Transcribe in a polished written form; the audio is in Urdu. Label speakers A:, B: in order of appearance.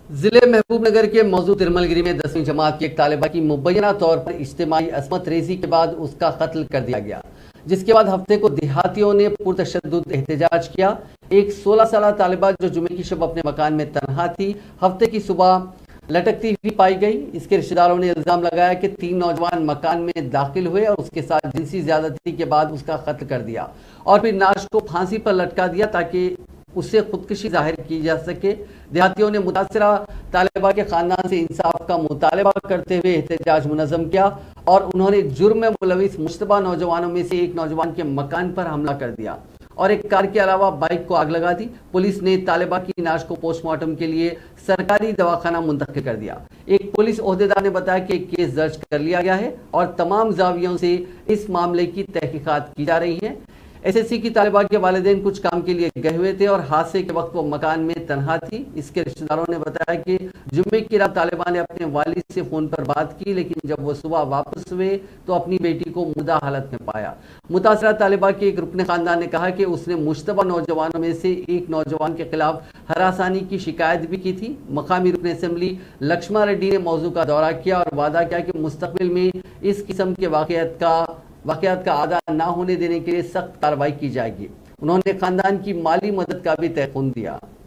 A: ضلع محبوب نگر کے موضوع ترمل گری میں 10ویں جماعت کی ایک طالبہ کی مبینہ طور پر اجتماعی عصمت ریزی کے بعد اس کا قتل کر دیا گیا، جس کے بعد ہفتے کو دیہاتیوں نے پرتشدد احتجاج کیا۔ ایک 16 سالہ طالبہ جو جمعے کی شب اپنے مکان میں تنہا تھی، ہفتے کی صبح لٹکتی ہوئی پائی گئی۔ اس کے رشتہ داروں نے الزام لگایا کہ 3 نوجوان مکان میں داخل ہوئے اور اس کے ساتھ جنسی زیادتی کے بعد اس کا قتل کر دیا اور پھر نعش کو پھانسی پر لٹکا دیا تاکہ اس سے خودکشی ظاہر کی جا سکے۔ دیہاتیوں نے متاثرہ طالبہ کے خاندان سے انصاف کا مطالبہ کرتے ہوئے احتجاج منظم کیا اور انہوں نے جرم میں ملوث مشتبہ نوجوانوں میں سے ایک نوجوان کے مکان پر حملہ کر دیا اور ایک کار کے علاوہ بائک کو آگ لگا دی۔ پولیس نے طالبہ کی نعش کو پوسٹ مارٹم کے لیے سرکاری دواخانہ منتقل کر دیا۔ ایک پولیس عہدیدار نے بتایا کہ کیس درج کر لیا گیا ہے اور تمام زاویوں سے اس معاملے کی تحقیقات کی جا رہی ہیں۔ ایس ایس سی کی طالبہ کے والدین کچھ کام کے لیے گئے ہوئے تھے اور حادثے کے وقت وہ مکان میں تنہا تھی۔ اس کے رشتہ داروں نے بتایا کہ جمعے کی رات طالبہ نے اپنے والد سے فون پر بات کی، لیکن جب وہ صبح واپس ہوئے تو اپنی بیٹی کو مردہ حالت میں پایا۔ متاثرہ طالبہ کے ایک رکن خاندان نے کہا کہ اس نے مشتبہ نوجوانوں میں سے ایک نوجوان کے خلاف ہراسانی کی شکایت بھی کی تھی۔ مقامی رکن اسمبلی لکشمن ریڈی نے موضوع کا دورہ کیا اور وعدہ کیا کہ مستقبل میں اس قسم کے واقعات کا عادہ نہ ہونے دینے کے لیے سخت کارروائی کی جائے گی۔ انہوں نے خاندان کی مالی مدد کا بھی تیقن دیا۔